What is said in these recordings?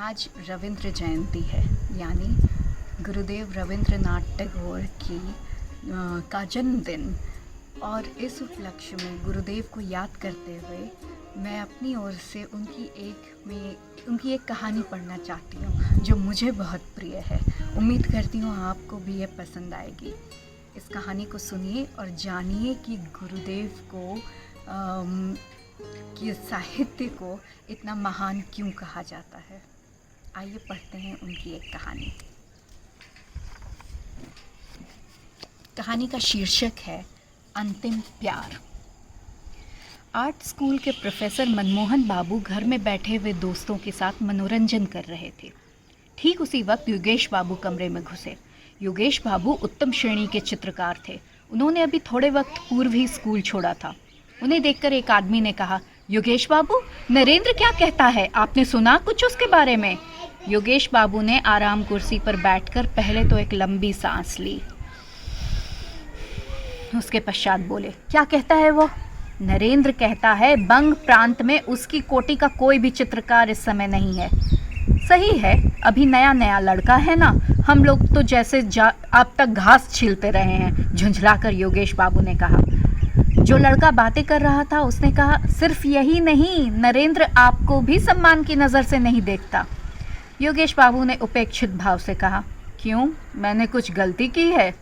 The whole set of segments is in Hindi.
आज रविंद्र जयंती है, यानी गुरुदेव रविंद्रनाथ टैगोर की का जन्मदिन। और इस उपलक्ष्य में गुरुदेव को याद करते हुए मैं अपनी ओर से उनकी एक कहानी पढ़ना चाहती हूँ जो मुझे बहुत प्रिय है। उम्मीद करती हूँ आपको भी ये पसंद आएगी। इस कहानी को सुनिए और जानिए कि गुरुदेव को कि साहित्य को इतना महान क्यों कहा जाता है। आइए पढ़ते हैं उनकी एक कहानी। कहानी का शीर्षक है अंतिम प्यार। आर्ट स्कूल के प्रोफेसर मनमोहन बाबू घर में बैठे हुए दोस्तों के साथ मनोरंजन कर रहे थे। ठीक उसी वक्त योगेश बाबू कमरे में घुसे। योगेश बाबू उत्तम श्रेणी के चित्रकार थे। उन्होंने अभी थोड़े वक्त पूर्व ही स्कूल छोड़ा था। उन्हें देखकर एक आदमी ने कहा, योगेश बाबू, नरेंद्र क्या कहता है? आपने सुना कुछ उसके बारे में? योगेश बाबू ने आराम कुर्सी पर बैठकर पहले तो एक लंबी सांस ली। उसके पश्चात बोले, क्या कहता है वो? नरेंद्र कहता है बंग प्रांत में उसकी कोटि का कोई भी चित्रकार इस समय नहीं है। सही है, अभी नया नया लड़का है ना। हम लोग तो जैसे अब तक घास छीलते रहे हैं, झुंझलाकर योगेश बाबू ने कहा। जो लड़का बातें कर रहा था उसने कहा, सिर्फ यही नहीं, नरेंद्र आपको भी सम्मान की नज़र से नहीं देखता। योगेश बाबू ने उपेक्षित भाव से कहा, क्यों, मैंने कुछ गलती की है?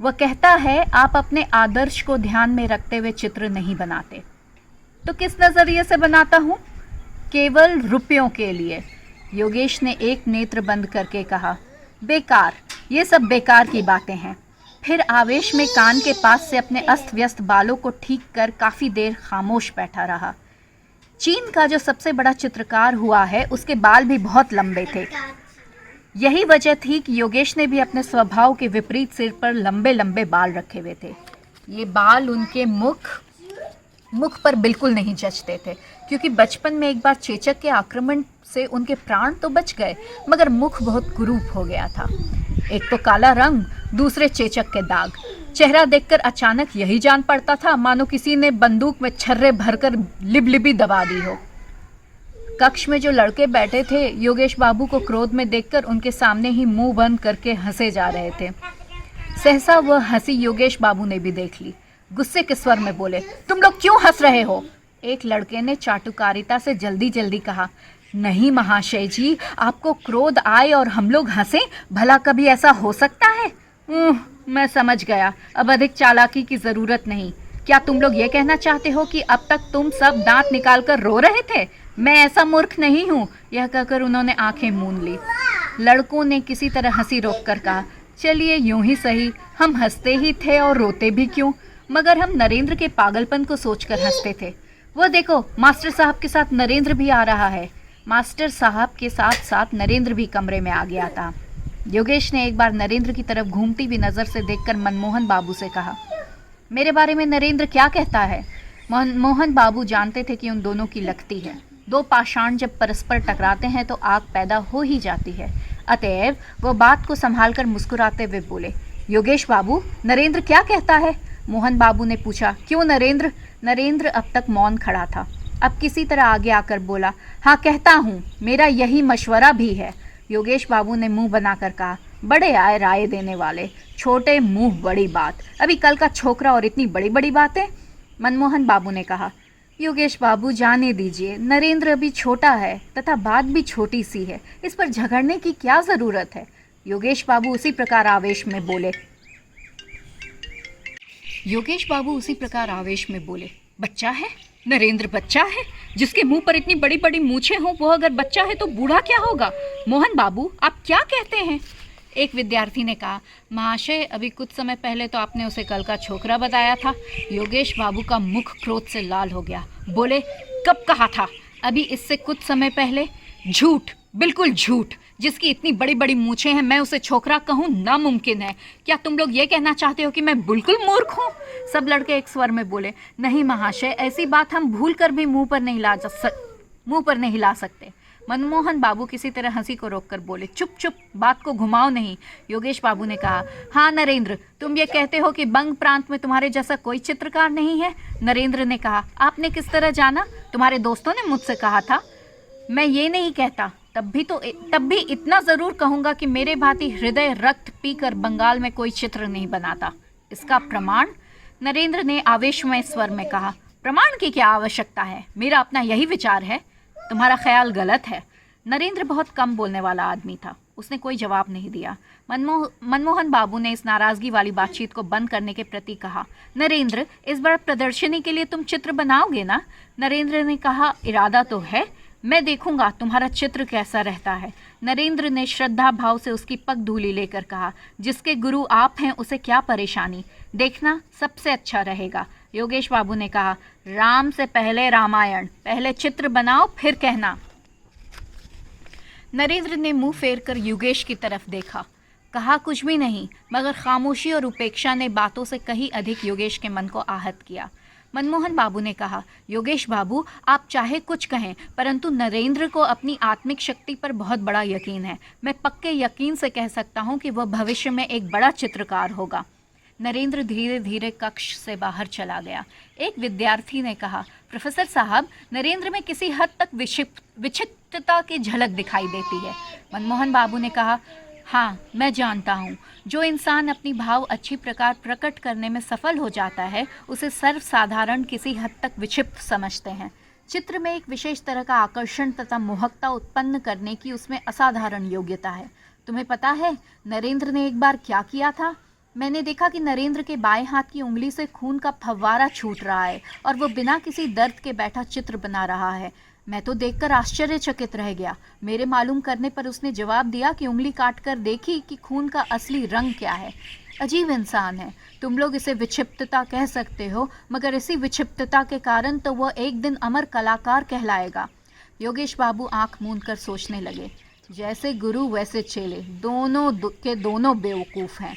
वह कहता है आप अपने आदर्श को ध्यान में रखते हुए चित्र नहीं बनाते। तो किस नज़रिए से बनाता हूँ? केवल रुपयों के लिए। योगेश ने एक नेत्र बंद करके कहा, बेकार, ये सब बेकार की बातें हैं। फिर आवेश में कान के पास से अपने अस्त व्यस्त बालों को ठीक कर काफ़ी देर खामोश बैठा रहा। चीन का जो सबसे बड़ा चित्रकार हुआ है उसके बाल भी बहुत लंबे थे। यही वजह थी कि योगेश ने भी अपने स्वभाव के विपरीत सिर पर लंबे लंबे बाल रखे हुए थे। ये बाल उनके मुख पर बिल्कुल नहीं जचते थे, क्योंकि बचपन में एक बार चेचक के आक्रमण से उनके प्राण तो बच गए, मगर मुख बहुत कुरूप हो गया था। एक तो काला रंग, दूसरे चेचक के दाग। चेहरा देखकर अचानक यही जान पड़ता था मानो किसी ने बंदूक में छर्रे भरकर लिबलिबी दबा दी हो। कक्ष में जो लड़के बैठे थे योगेश बाबू को क्रोध में देखकर उनके सामने ही मुंह बंद करके हंसे जा रहे थे। सहसा वह हंसी योगेश बाबू ने भी देख ली। गुस्से के स्वर में बोले, तुम लोग क्यों हंस रहे हो? एक लड़के ने चाटुकारिता से जल्दी जल्दी कहा, नहीं महाशय जी, आपको क्रोध आए और हम लोग हंसें, भला कभी ऐसा हो सकता है? मैं समझ गया, अब अधिक चालाकी की जरूरत नहीं। क्या तुम लोग ये कहना चाहते हो कि अब तक तुम सब दांत निकालकर रो रहे थे? मैं ऐसा मूर्ख नहीं हूँ। यह कहकर उन्होंने आंखें मूंद ली। लड़कों ने किसी तरह हंसी रोककर कहा, चलिए यूं ही सही, हम हंसते ही थे और रोते भी क्यों, मगर हम नरेंद्र के पागलपन को सोचकर हंसते थे। वो देखो, मास्टर साहब के साथ नरेंद्र भी आ रहा है। मास्टर साहब के साथ साथ नरेंद्र भी कमरे में आ गया था। योगेश ने एक बार नरेंद्र की तरफ घूमती हुई नज़र से देखकर मनमोहन बाबू से कहा, मेरे बारे में नरेंद्र क्या कहता है? मनमोहन बाबू जानते थे कि उन दोनों की लगती है। दो पाषाण जब परस्पर टकराते हैं तो आग पैदा हो ही जाती है। अतएव वो बात को संभालकर मुस्कुराते हुए बोले, योगेश बाबू, नरेंद्र क्या कहता है? मोहन बाबू ने पूछा, क्यों नरेंद्र? नरेंद्र अब तक मौन खड़ा था। अब किसी तरह आगे आकर बोला, हाँ कहता हूँ, मेरा यही मशवरा भी है। योगेश बाबू ने मुंह बनाकर कहा, बड़े आए राय देने वाले, छोटे मुंह बड़ी बात, अभी कल का छोकरा और इतनी बड़ी बड़ी बातें। मनमोहन बाबू ने कहा, योगेश बाबू जाने दीजिए, नरेंद्र अभी छोटा है तथा बात भी छोटी सी है, इस पर झगड़ने की क्या जरूरत है? योगेश बाबू उसी प्रकार आवेश में बोले, बच्चा है? नरेंद्र बच्चा है? जिसके मुंह पर इतनी बड़ी बड़ी मूछें हों, वो अगर बच्चा है तो बूढ़ा क्या होगा? मोहन बाबू, आप क्या कहते हैं? एक विद्यार्थी ने कहा, महाशय, अभी कुछ समय पहले तो आपने उसे कल का छोकरा बताया था। योगेश बाबू का मुख क्रोध से लाल हो गया। बोले, कब कहा था? अभी इससे कुछ समय पहले। झूठ, बिल्कुल झूठ। जिसकी इतनी बड़ी बड़ी मूछें हैं मैं उसे छोकरा कहूँ, नामुमकिन है। क्या तुम लोग ये कहना चाहते हो कि मैं बिल्कुल मूर्ख हूँ? सब लड़के एक स्वर में बोले, नहीं महाशय, ऐसी बात हम भूल कर भी मुंह पर नहीं ला सकते। मनमोहन बाबू किसी तरह हंसी को रोककर बोले, चुप चुप, बात को घुमाओ नहीं। योगेश बाबू ने कहा, हाँ नरेंद्र, तुम ये कहते हो कि बंग प्रांत में तुम्हारे जैसा कोई चित्रकार नहीं है? नरेंद्र ने कहा, आपने किस तरह जाना? तुम्हारे दोस्तों ने मुझसे कहा था। मैं ये नहीं कहता, तब भी इतना ज़रूर कहूँगा कि मेरे भांति हृदय रक्त पीकर बंगाल में कोई चित्र नहीं बनाता। इसका प्रमाण? नरेंद्र ने आवेशमय स्वर में कहा। प्रमाण की क्या आवश्यकता है? मेरा अपना यही विचार है। तुम्हारा ख्याल गलत है। नरेंद्र बहुत कम बोलने वाला आदमी था। उसने कोई जवाब नहीं दिया। मनमोहन बाबू ने इस नाराजगी वाली बातचीत को बंद करने के प्रति कहा, नरेंद्र, इस बार प्रदर्शनी के लिए तुम चित्र बनाओगे ना? नरेंद्र ने कहा, इरादा तो है, मैं देखूंगा तुम्हारा चित्र कैसा रहता है। नरेंद्र ने श्रद्धा भाव से उसकी पगधूली लेकर कहा, जिसके गुरु आप हैं उसे क्या परेशानी, देखना सबसे अच्छा रहेगा। योगेश बाबू ने कहा, राम से पहले रामायण, पहले चित्र बनाओ फिर कहना। नरेंद्र ने मुंह फेरकर योगेश की तरफ देखा। कहा कुछ भी नहीं, मगर खामोशी और उपेक्षा ने बातों से कहीं अधिक योगेश के मन को आहत किया। मनमोहन बाबू ने कहा, योगेश बाबू, आप चाहे कुछ कहें, परंतु नरेंद्र को अपनी आत्मिक शक्ति पर बहुत बड़ा यकीन है। मैं पक्के यकीन से कह सकता हूं कि वह भविष्य में एक बड़ा चित्रकार होगा। नरेंद्र धीरे धीरे कक्ष से बाहर चला गया। एक विद्यार्थी ने कहा, प्रोफेसर साहब, नरेंद्र में किसी हद तक विचित्रता की झलक दिखाई देती है। मनमोहन बाबू ने कहा, हाँ, मैं जानता हूँ, जो इंसान अपनी भाव अच्छी प्रकार प्रकट करने में सफल हो जाता है उसे सर्वसाधारण किसी हद तक विक्षिप्त समझते हैं। चित्र में एक विशेष तरह का आकर्षण तथा मोहकता उत्पन्न करने की उसमें असाधारण योग्यता है। तुम्हें पता है नरेंद्र ने एक बार क्या किया था? मैंने देखा कि नरेंद्र के बाएं हाथ की उंगली से खून का फव्वारा छूट रहा है और वो बिना किसी दर्द के बैठा चित्र बना रहा है। मैं तो देखकर आश्चर्यचकित रह गया। मेरे मालूम करने पर उसने जवाब दिया कि उंगली काटकर देखी कि खून का असली रंग क्या है। अजीब इंसान है। तुम लोग इसे विक्षिप्तता कह सकते हो, मगर इसी विक्षिप्तता के कारण तो वह एक दिन अमर कलाकार कहलाएगा। योगेश बाबू आंख मूंद कर सोचने लगे। जैसे गुरु वैसे चेले, दोनों बेवकूफ़ हैं।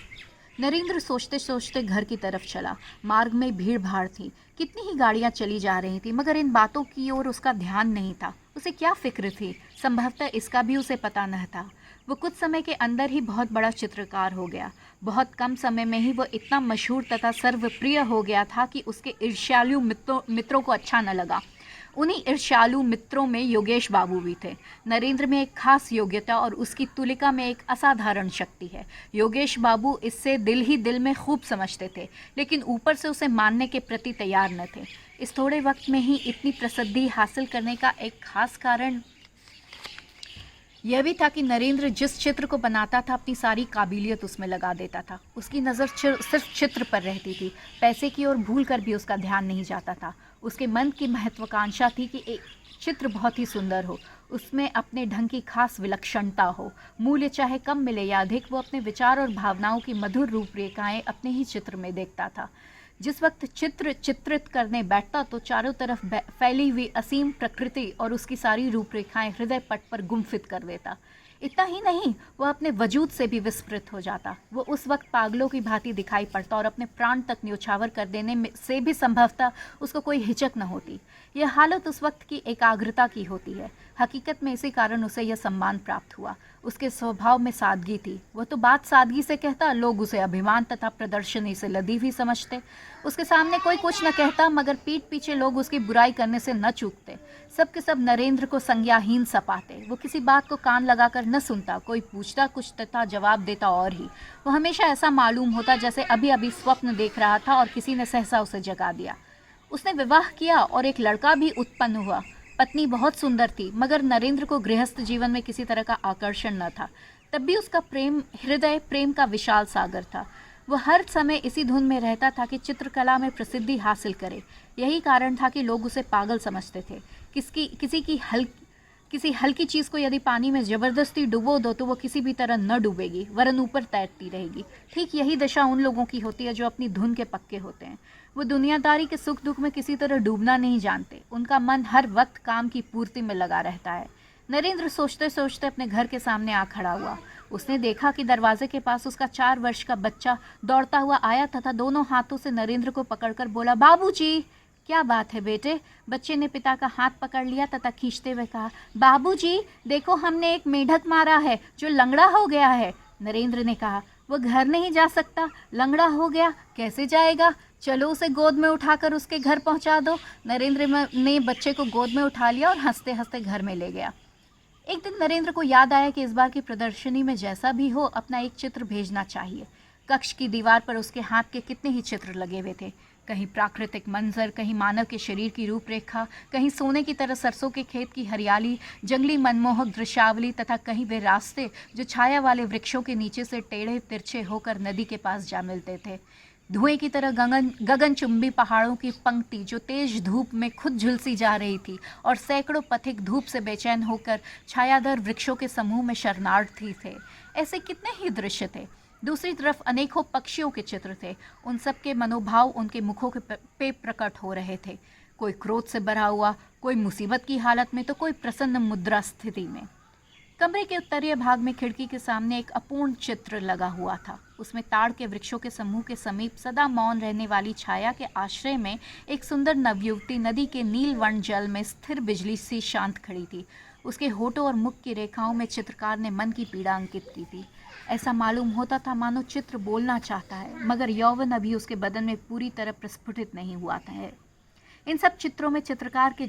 नरेंद्र सोचते सोचते घर की तरफ चला। मार्ग में भीड़ भाड़ थी, कितनी ही गाड़ियां चली जा रही थी, मगर इन बातों की ओर उसका ध्यान नहीं था। उसे क्या फिक्र थी? संभवतः इसका भी उसे पता न था। वो कुछ समय के अंदर ही बहुत बड़ा चित्रकार हो गया। बहुत कम समय में ही वो इतना मशहूर तथा सर्वप्रिय हो गया था कि उसके ईर्ष्यालु मित्रों को अच्छा न लगा। उन्हीं ईर्ष्यालु मित्रों में योगेश बाबू भी थे। नरेंद्र में एक खास योग्यता और उसकी तुलिका में एक असाधारण शक्ति है। योगेश बाबू इससे दिल ही दिल में खूब समझते थे, लेकिन ऊपर से उसे मानने के प्रति तैयार न थे। इस थोड़े वक्त में ही इतनी प्रसिद्धि हासिल करने का एक खास कारण यह भी था कि नरेंद्र जिस चित्र को बनाता था अपनी सारी काबिलियत उसमें लगा देता था। उसकी नज़र सिर्फ चित्र पर रहती थी। पैसे की ओर भूल कर भी उसका ध्यान नहीं जाता था। उसके मन की महत्वाकांक्षा थी कि एक चित्र बहुत ही सुंदर हो, उसमें अपने ढंग की खास विलक्षणता हो। मूल्य चाहे कम मिले या अधिक, वो अपने विचार और भावनाओं की मधुर रूपरेखाएं अपने ही चित्र में देखता था। जिस वक्त चित्र चित्रित करने बैठता तो चारों तरफ फैली हुई असीम प्रकृति और उसकी सारी रूपरेखाएं हृदय पट पर गुम्फित कर देता। इतना ही नहीं, वह अपने वजूद से भी विस्मृत हो जाता। वो उस वक्त पागलों की भांति दिखाई पड़ता और अपने प्राण तक न्योछावर कर देने में से भी संभवतः उसको कोई हिचक न होती। यह हालत उस वक्त की एकाग्रता की होती है। हकीकत में इसी कारण उसे यह सम्मान प्राप्त हुआ। उसके स्वभाव में सादगी थी। वह तो बात सादगी से कहता, लोग उसे अभिमान तथा प्रदर्शनी से लदी हुई समझते। उसके सामने कोई कुछ न कहता, मगर पीठ पीछे लोग उसकी बुराई करने से न चूकते। सब के सब नरेंद्र को संज्ञाहीन सपाते। वो किसी बात को कान लगाकर न सुनता। कोई पूछता कुछ तथा जवाब देता और ही। वो हमेशा ऐसा मालूम होता जैसे अभी अभी स्वप्न देख रहा था और किसी ने सहसा उसे जगा दिया। उसने विवाह किया और एक लड़का भी उत्पन्न हुआ। पत्नी बहुत सुंदर थी, मगर नरेंद्र को गृहस्थ जीवन में किसी तरह का आकर्षण न था। तब भी उसका हृदय प्रेम का विशाल सागर था। वह हर समय इसी धुन में रहता था कि चित्रकला में प्रसिद्धि हासिल करे। यही कारण था कि लोग उसे पागल समझते थे। किसी हल्की चीज़ को यदि पानी में जबरदस्ती डुबो दो तो वो किसी भी तरह न डूबेगी, वरन ऊपर तैरती रहेगी। ठीक यही दशा उन लोगों की होती है जो अपनी धुन के पक्के होते हैं। वो दुनियादारी के सुख दुख में किसी तरह डूबना नहीं जानते। उनका मन हर वक्त काम की पूर्ति में लगा रहता है। नरेंद्र सोचते सोचते अपने घर के सामने आ खड़ा हुआ। उसने देखा कि दरवाजे के पास उसका 4 वर्ष का बच्चा दौड़ता हुआ आया तथा दोनों हाथों से नरेंद्र को पकड़कर बोला, बाबूजी। क्या बात है बेटे? बच्चे ने पिता का हाथ पकड़ लिया तथा खींचते हुए कहा, बाबूजी, देखो हमने एक मेढक मारा है जो लंगड़ा हो गया है। नरेंद्र ने कहा, वो घर नहीं जा सकता, लंगड़ा हो गया, कैसे जाएगा? चलो उसे गोद में उठाकर उसके घर पहुंचा दो। नरेंद्र ने बच्चे को गोद में उठा लिया और हंसते हंसते घर में ले गया। एक दिन नरेंद्र को याद आया कि इस बार की प्रदर्शनी में जैसा भी हो अपना एक चित्र भेजना चाहिए। कक्ष की दीवार पर उसके हाथ के कितने ही चित्र लगे हुए थे, कहीं प्राकृतिक मंजर, कहीं मानव के शरीर की रूपरेखा, कहीं सोने की तरह सरसों के खेत की हरियाली, जंगली मनमोहक दृश्यावली, तथा कहीं वे रास्ते जो छाया वाले वृक्षों के नीचे से टेढ़े तिरछे होकर नदी के पास जा मिलते थे। धुएं की तरह गगनचुंबी पहाड़ों की पंक्ति जो तेज धूप में खुद झुलसी जा रही थी और सैकड़ों पथिक धूप से बेचैन होकर छायादार वृक्षों के समूह में शरणार्थी थे। ऐसे कितने ही दृश्य थे। दूसरी तरफ अनेकों पक्षियों के चित्र थे। उन सब के मनोभाव उनके मुखों पे प्रकट हो रहे थे। कोई क्रोध से भरा हुआ, कोई मुसीबत की हालत में, तो कोई प्रसन्न मुद्रा स्थिति में। कमरे के उत्तरीय भाग में खिड़की के सामने एक अपूर्ण चित्र लगा हुआ था। उसमें ताड़ के वृक्षों के समूह के समीप सदा मौन रहने वाली छाया के आश्रय में एक सुंदर नवयुवती नदी के नीलवर्ण जल में स्थिर बिजली सी शांत खड़ी थी। उसके होठों और मुख की रेखाओं में चित्रकार ने मन की पीड़ा अंकित की थी। ऐसा मालूम होता था मानो चित्र बोलना चाहता है, मगर यौवन अभी उसके बदन में पूरी तरह प्रस्फुटित नहीं हुआ था। इन सब चित्रों में चित्रकार के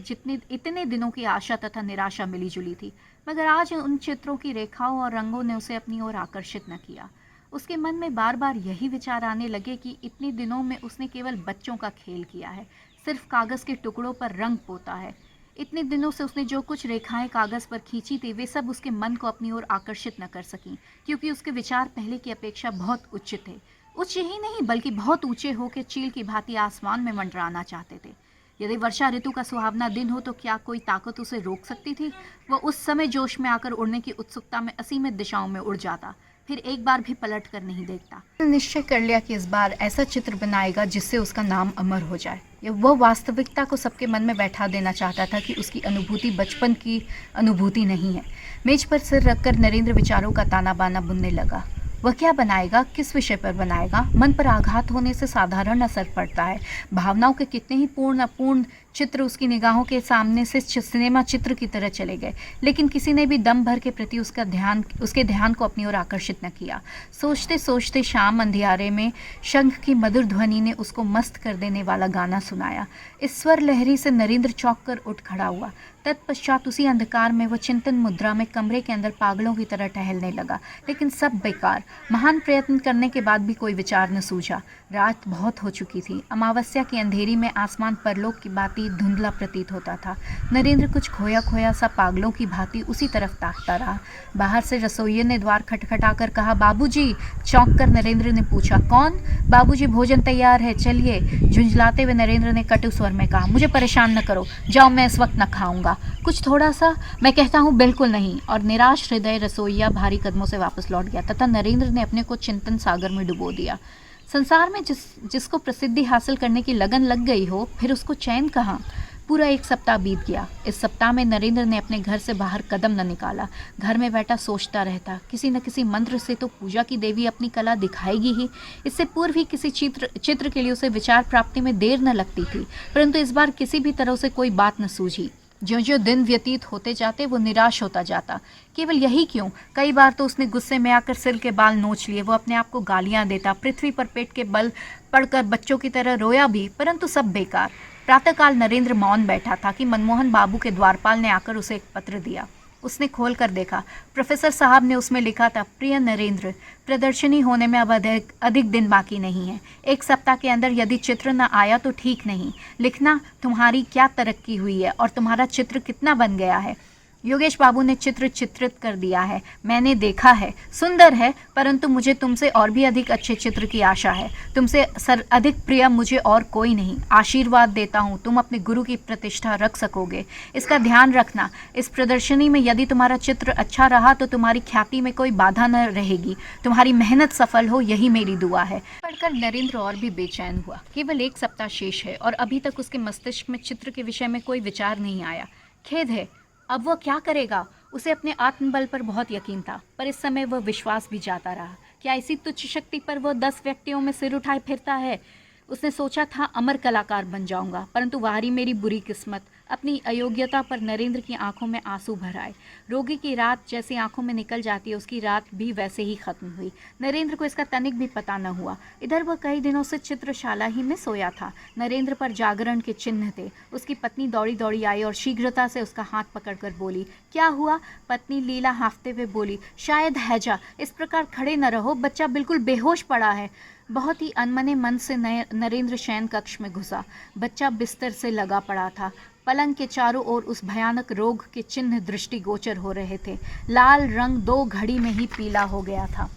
इतने दिनों की आशा तथा निराशा मिली जुली थी, मगर आज उन चित्रों की रेखाओं और रंगों ने उसे अपनी ओर आकर्षित न किया। उसके मन में बार बार यही विचार आने लगे कि इतने दिनों में उसने केवल बच्चों का खेल किया है, सिर्फ कागज़ के टुकड़ों पर रंग पोता है। इतने दिनों से उसने जो कुछ रेखाएं कागज़ पर खींची थी वे सब उसके मन को अपनी ओर आकर्षित न कर सकीं, क्योंकि उसके विचार पहले की अपेक्षा बहुत उच्च थे। उच्च ही नहीं बल्कि बहुत ऊंचे होकर चील की भांति आसमान में मंडराना चाहते थे। यदि वर्षा ऋतु का सुहावना दिन हो तो क्या कोई ताकत उसे रोक सकती थी? वह उस समय जोश में आकर उड़ने की उत्सुकता में असीमित दिशाओं में उड़ जाता, फिर एक बार भी पलट कर नहीं देखता। उसने निश्चय कर लिया कि इस बार ऐसा चित्र बनाएगा जिससे उसका नाम अमर हो जाए। वह वास्तविकता को सबके मन में बैठा देना चाहता था कि उसकी अनुभूति बचपन की अनुभूति नहीं है। मेज पर सिर रखकर नरेंद्र विचारों का ताना बाना बुनने लगा। वह क्या बनाएगा, किस विषय पर बनाएगा? मन पर आघात होने से साधारण असर पड़ता है। भावनाओं के कितने ही पूर्ण अपूर्ण चित्र उसकी निगाहों के सामने से सिनेमा चित्र की तरह चले गए, लेकिन किसी ने भी दम भर के प्रति उसके ध्यान को अपनी ओर आकर्षित न किया। सोचते सोचते शाम अंधियारे में शंख की मधुर ध्वनि ने उसको मस्त कर देने वाला गाना सुनाया। इस स्वर लहरी से नरेंद्र चौंक कर उठ खड़ा हुआ। तत्पश्चात उसी अंधकार में वह चिंतन मुद्रा में कमरे के अंदर पागलों की तरह टहलने लगा, लेकिन सब बेकार। महान प्रयत्न करने के बाद भी कोई विचार न सूझा। रात बहुत हो चुकी थी। अमावस्या की अंधेरी में आसमान परलोक की भांति धुंधला प्रतीत होता था। नरेंद्र कुछ खोया खोया सा पागलों की भांति उसी तरफ ताकता रहा। बाहर से रसोइये ने द्वार खटखटाकर कहा, बाबूजी। चौंक कर नरेंद्र ने पूछा, कौन? बाबूजी, भोजन तैयार है, चलिए। झुंझलाते हुए नरेंद्र ने कटु स्वर में कहा, मुझे परेशान न करो, जाओ, मैं इस वक्त न खाऊंगा। कुछ थोड़ा सा? मैं कहता हूँ बिल्कुल नहीं। और निराश हृदय रसोइया भारी कदमों से वापस लौट गया तथा नरेंद्र ने अपने को चिंतन सागर में डुबो दिया। संसार में जिसको प्रसिद्धि हासिल करने की लगन लग गई हो, फिर उसको चैन कहाँ? पूरा एक सप्ताह बीत गया। इस सप्ताह में नरेंद्र ने अपने घर से बाहर कदम न निकाला। घर में बैठा सोचता रहता, किसी न किसी मंत्र से तो पूजा की देवी अपनी कला दिखाएगी ही। इससे पूर्व ही किसी चित्र के लिए उसे विचार प्राप्ति में देर न लगती थी, परंतु इस बार किसी भी तरह से कोई बात न सूझी। ज्यों ज्यों दिन व्यतीत होते जाते वो निराश होता जाता। केवल यही क्यों, कई बार तो उसने गुस्से में आकर सिर के बाल नोच लिए। वो अपने आप को गालियां देता, पृथ्वी पर पेट के बल पड़कर बच्चों की तरह रोया भी, परंतु सब बेकार। प्रातःकाल नरेंद्र मौन बैठा था कि मनमोहन बाबू के द्वारपाल ने आकर उसे एक पत्र दिया। उसने खोल कर देखा। प्रोफेसर साहब ने उसमें लिखा था, प्रिय नरेंद्र, प्रदर्शनी होने में अब अधिक दिन बाकी नहीं है। एक सप्ताह के अंदर यदि चित्र न आया तो ठीक नहीं। लिखना तुम्हारी क्या तरक्की हुई है और तुम्हारा चित्र कितना बन गया है। योगेश बाबू ने चित्र चित्रित कर दिया है, मैंने देखा है, सुंदर है, परंतु मुझे तुमसे और भी अधिक अच्छे चित्र की आशा है। तुमसे अधिक प्रिय मुझे और कोई नहीं। आशीर्वाद देता हूँ, तुम अपने गुरु की प्रतिष्ठा रख सकोगे। इसका ध्यान रखना, इस प्रदर्शनी में यदि तुम्हारा चित्र अच्छा रहा तो तुम्हारी ख्याति में कोई बाधा न रहेगी। तुम्हारी मेहनत सफल हो, यही मेरी दुआ है। पढ़कर नरेंद्र और भी बेचैन हुआ। केवल एक सप्ताह शेष है और अभी तक उसके मस्तिष्क में चित्र के विषय में कोई विचार नहीं आया। खेद है, अब वह क्या करेगा? उसे अपने आत्मबल पर बहुत यकीन था, पर इस समय वह विश्वास भी जाता रहा। क्या इसी तुच्छ शक्ति पर वह 10 व्यक्तियों में सिर उठाए फिरता है? उसने सोचा था अमर कलाकार बन जाऊंगा, परंतु वारी मेरी बुरी किस्मत। अपनी अयोग्यता पर नरेंद्र की आंखों में आंसू भर आए। रोगी की रात जैसे आंखों में निकल जाती है, उसकी रात भी वैसे ही खत्म हुई। नरेंद्र को इसका तनिक भी पता न हुआ। इधर वह कई दिनों से चित्रशाला ही में सोया था। नरेंद्र पर जागरण के चिन्ह थे। उसकी पत्नी दौड़ी दौड़ी आई और शीघ्रता से उसका हाथ पकड़कर बोली, क्या हुआ? पत्नी लीला हाँफते हुए बोली, शायद हैजा। इस प्रकार खड़े न रहो, बच्चा बिल्कुल बेहोश पड़ा है। बहुत ही अनमने मन से नरेंद्र शयन कक्ष में घुसा। बच्चा बिस्तर से लगा पड़ा था। पलंग के चारों ओर उस भयानक रोग के चिन्ह दृष्टिगोचर हो रहे थे। लाल रंग 2 घड़ी में ही पीला हो गया था।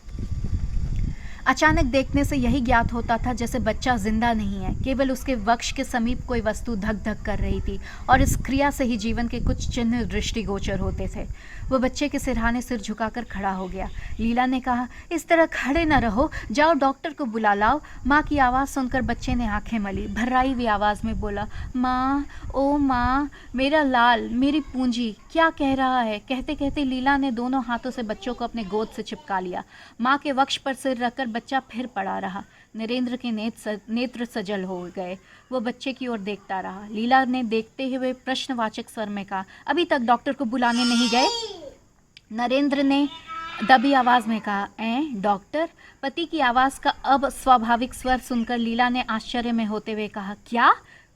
अचानक देखने से यही ज्ञात होता था जैसे बच्चा जिंदा नहीं है, केवल उसके वक्ष के समीप कोई वस्तु धक धक कर रही थी और इस क्रिया से ही जीवन के कुछ चिन्ह दृष्टिगोचर होते थे। वह बच्चे के सिरहाने सिर झुकाकर खड़ा हो गया। लीला ने कहा, इस तरह खड़े न रहो, जाओ डॉक्टर को बुला लाओ। माँ की आवाज़ सुनकर बच्चे ने आंखें मली, भर्राई हुई आवाज़ में बोला, माँ, ओ माँ, मेरा लाल, मेरी पूंजी, क्या कह रहा है? कहते कहते लीला ने दोनों हाथों से बच्चों को अपने गोद से चिपका लिया। माँ के वक्ष पर सिर रखकर बच्चा फिर पड़ा रहा। नरेंद्र के नेत्र सजल हो गए। वो बच्चे की ओर देखता रहा। लीला ने देखते हुए प्रश्नवाचक स्वर में कहा, अभी तक डॉक्टर को बुलाने नहीं गए? नरेंद्र ने दबी आवाज में कहा, डॉक्टर? पति की आवाज का अब स्वाभाविक स्वर सुनकर लीला ने आश्चर्य में होते हुए कहा, क्या?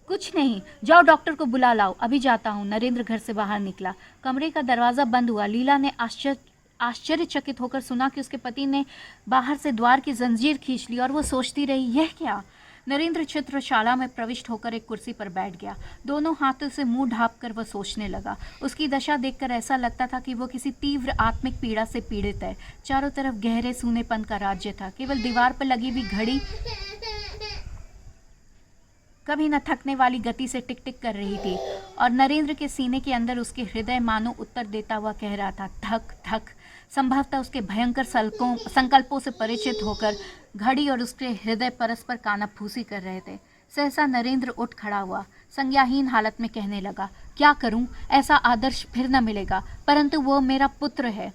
कुछ नहीं, जाओ डॉक्टर को बुला लाओ, अभी जाता हूँ। नरेंद्र घर से बाहर निकला। कमरे का दरवाज़ा बंद हुआ। लीला ने आश्चर्यचकित होकर सुना कि उसके पति ने बाहर से द्वार की जंजीर खींच ली और वो सोचती रही, यह क्या? नरेंद्र चित्रशाला में प्रविष्ट होकर एक कुर्सी पर बैठ गया। दोनों हाथों से मुंह ढांपकर वह सोचने लगा। उसकी दशा देखकर ऐसा लगता था कि वो किसी तीव्र आत्मिक पीड़ा से पीड़ित है। चारों तरफ गहरे सूनेपन का राज्य था। केवल दीवार पर लगी हुई घड़ी कभी न थकने वाली गति से टिक टिक कर रही थी और नरेंद्र के सीने के अंदर उसके हृदय मानो उत्तर देता हुआ कह रहा था, ठक ठक। संभवतः उसके भयंकर संकल्पों से परिचित होकर घड़ी और उसके हृदय परस्पर कानाफूसी कर रहे थे। सहसा नरेंद्र उठ खड़ा हुआ। संज्ञाहीन हालत में कहने लगा, क्या करूं? ऐसा आदर्श फिर न मिलेगा, परंतु वो मेरा पुत्र है।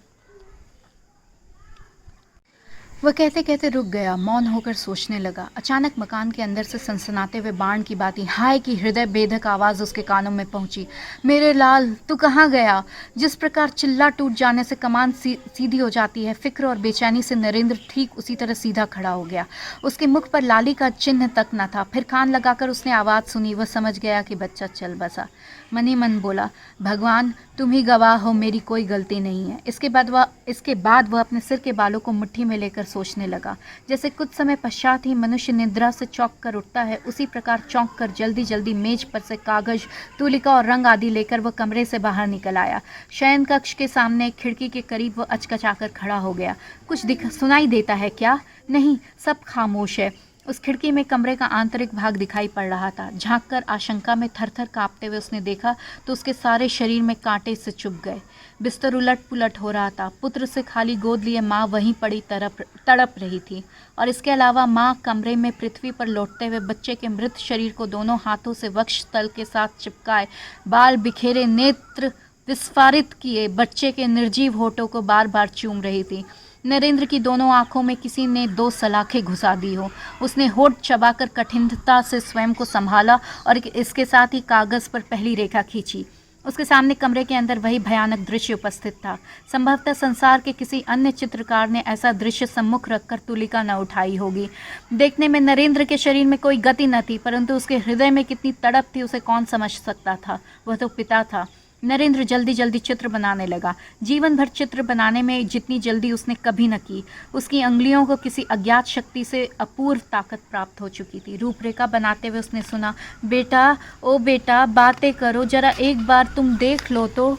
वह कहते कहते रुक गया, मौन होकर सोचने लगा। अचानक मकान के अंदर से सनसनाते हुए बाण की बाती हाय की हृदय भेदक आवाज़ उसके कानों में पहुंची। मेरे लाल, तू कहाँ गया? जिस प्रकार चिल्ला टूट जाने से कमान सीधी हो जाती है, फिक्र और बेचैनी से नरेंद्र ठीक उसी तरह सीधा खड़ा हो गया। उसके मुख पर लाली का चिन्ह तक न था। फिर कान लगाकर उसने आवाज़ सुनी। वह समझ गया कि बच्चा चल बसा। मन ही मन बोला, भगवान तुम ही गवाह हो, मेरी कोई गलती नहीं है। इसके बाद वह अपने सिर के बालों को मुट्ठी में लेकर सोचने लगा। जैसे कुछ समय पश्चात ही मनुष्य निद्रा से चौंक कर उठता है, उसी प्रकार चौंक कर जल्दी जल्दी मेज पर से कागज, तुलिका और रंग आदि लेकर वह कमरे से बाहर निकल आया। शयन कक्ष के सामने खिड़की के करीब वह अचकचाकर खड़ा हो गया। कुछ सुनाई देता है क्या? नहीं, सब खामोश है। उस खिड़की में कमरे का आंतरिक भाग दिखाई पड़ रहा था। झांककर आशंका में थरथर कांपते हुए उसने देखा तो उसके सारे शरीर में कांटे से चुभ गए। बिस्तर उलट पुलट हो रहा था। पुत्र से खाली गोद लिए माँ वहीं पड़ी तड़प रही थी और इसके अलावा माँ कमरे में पृथ्वी पर लौटते हुए बच्चे के मृत शरीर को दोनों हाथों से वक्ष तल के साथ चिपकाए, बाल बिखेरे, नेत्र विस्फारित किए बच्चे के निर्जीव होठों को बार बार चूम रही थी। नरेंद्र की दोनों आंखों में किसी ने 2 सलाखें घुसा दी हो। उसने होठ चबाकर कठिनता से स्वयं को संभाला और इसके साथ ही कागज पर पहली रेखा खींची। उसके सामने कमरे के अंदर वही भयानक दृश्य उपस्थित था। संभवतः संसार के किसी अन्य चित्रकार ने ऐसा दृश्य सम्मुख रखकर तुलिका न उठाई होगी। देखने में नरेंद्र के शरीर में कोई गति न थी, परंतु उसके हृदय में कितनी तड़प थी उसे कौन समझ सकता था। वह तो पिता था। नरेंद्र जल्दी जल्दी चित्र बनाने लगा। जीवन भर चित्र बनाने में जितनी जल्दी उसने कभी न की। उसकी अंगुलियों को किसी अज्ञात शक्ति से अपूर्व ताकत प्राप्त हो चुकी थी। रूपरेखा बनाते हुए उसने सुना, बेटा, ओ बेटा, बातें करो, जरा एक बार तुम देख लो तो।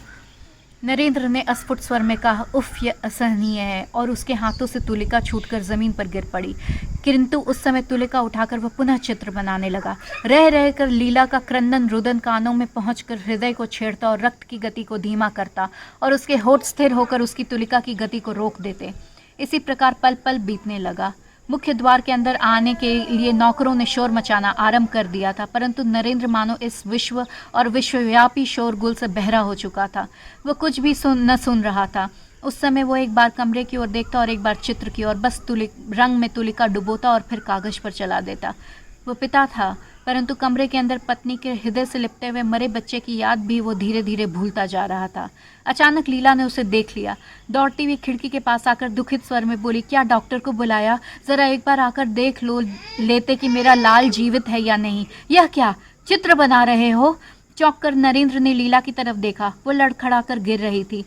नरेंद्र ने अस्फुट स्वर में कहा, उफ, यह असहनीय है, और उसके हाथों से तुलिका छूटकर जमीन पर गिर पड़ी। किंतु उस समय तुलिका उठाकर वह पुनः चित्र बनाने लगा। रह रहकर लीला का क्रंदन रुदन कानों में पहुंचकर हृदय को छेड़ता और रक्त की गति को धीमा करता और उसके होठ स्थिर होकर उसकी तुलिका की गति को रोक देते। इसी प्रकार पल पल बीतने लगा। मुख्य द्वार के अंदर आने के लिए नौकरों ने शोर मचाना आरंभ कर दिया था, परंतु नरेंद्र मानो इस विश्व और विश्वव्यापी शोरगुल से बहरा हो चुका था। वह कुछ भी न सुन रहा था। उस समय वो एक बार कमरे की ओर देखता और एक बार चित्र की ओर, बस रंग में तुलिका डुबोता और फिर कागज पर चला देता। वो पिता था, परंतु कमरे के अंदर पत्नी के हृदय से लिपटे हुए मरे बच्चे की याद भी वो धीरे धीरे भूलता जा रहा था। अचानक लीला ने उसे देख लिया। दौड़ती हुई खिड़की के पास आकर दुखित स्वर में बोली, क्या डॉक्टर को बुलाया? जरा एक बार आकर देख लेते कि मेरा लाल जीवित है या नहीं। यह क्या चित्र बना रहे हो? चौंक कर नरेंद्र ने लीला की तरफ देखा। वो लड़खड़ा कर गिर रही थी।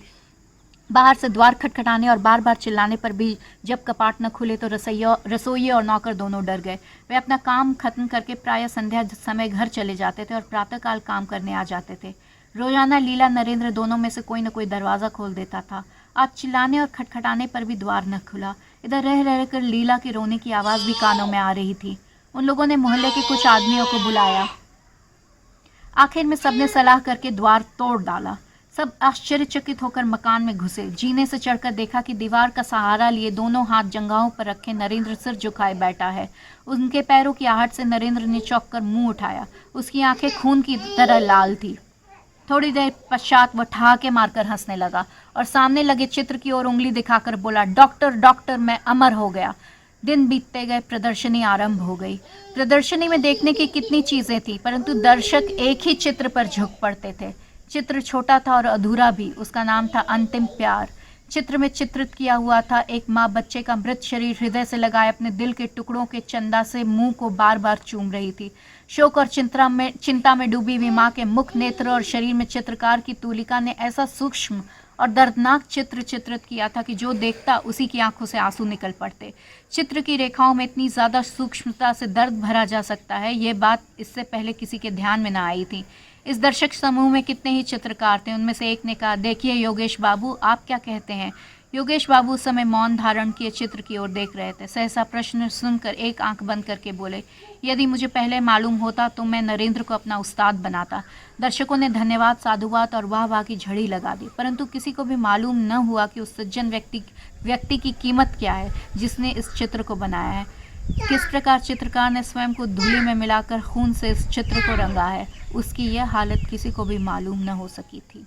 बाहर से द्वार खटखटाने और बार बार चिल्लाने पर भी जब कपाट न खुले तो रसोइये और नौकर दोनों डर गए। वे अपना काम खत्म करके प्रायः संध्या समय घर चले जाते थे और प्रातःकाल काम करने आ जाते थे। रोजाना लीला नरेंद्र दोनों में से कोई न कोई दरवाज़ा खोल देता था। आज चिल्लाने और खटखटाने पर भी द्वार न खुला। इधर रह रह कर लीला के रोने की आवाज़ भी कानों में आ रही थी। उन लोगों ने मोहल्ले के कुछ आदमियों को बुलाया। आखिर में सबने सलाह करके द्वार तोड़ डाला। सब आश्चर्यचकित होकर मकान में घुसे। जीने से चढ़कर देखा कि दीवार का सहारा लिए दोनों हाथ जंघाओं पर रखे नरेंद्र सिर झुकाए बैठा है। उनके पैरों की आहट से नरेंद्र ने चौंक कर मुंह उठाया। उसकी आंखें खून की तरह लाल थी। थोड़ी देर पश्चात वह ठहाके मारकर हंसने लगा और सामने लगे चित्र की ओर उंगली दिखाकर बोला, डॉक्टर डॉक्टर, मैं अमर हो गया। दिन बीतते गए, प्रदर्शनी आरंभ हो गई। प्रदर्शनी में देखने की कितनी चीजें थी, परंतु दर्शक एक ही चित्र पर झुक पड़ते थे। चित्र छोटा था और अधूरा भी। उसका नाम था अंतिम प्यार। चित्र में चित्रित किया हुआ था एक माँ बच्चे का मृत शरीर हृदय से लगाए अपने दिल के टुकड़ों के चंदा से मुंह को बार बार चूम रही थी। शोक और चिंता में डूबी हुई माँ के मुख, नेत्र और शरीर में चित्रकार की तूलिका ने ऐसा सूक्ष्म और दर्दनाक चित्र चित्रित किया था कि जो देखता उसी की आंखों से आंसू निकल पड़ते। चित्र की रेखाओं में इतनी ज़्यादा सूक्ष्मता से दर्द भरा जा सकता है, ये बात इससे पहले किसी के ध्यान में न आई थी। इस दर्शक समूह में कितने ही चित्रकार थे। उनमें से एक ने कहा, देखिए योगेश बाबू, आप क्या कहते हैं? योगेश बाबू उस समय मौन धारण किए चित्र की ओर देख रहे थे। सहसा प्रश्न सुनकर एक आंख बंद करके बोले, यदि मुझे पहले मालूम होता तो मैं नरेंद्र को अपना उस्ताद बनाता। दर्शकों ने धन्यवाद, साधुवाद और वाह वाह की झड़ी लगा दी, परंतु किसी को भी मालूम न हुआ कि उस सज्जन व्यक्ति की कीमत क्या है जिसने इस चित्र को बनाया है। किस प्रकार चित्रकार ने स्वयं को धूलि में मिलाकर खून से इस चित्र को रंगा है, उसकी यह हालत किसी को भी मालूम न हो सकी थी।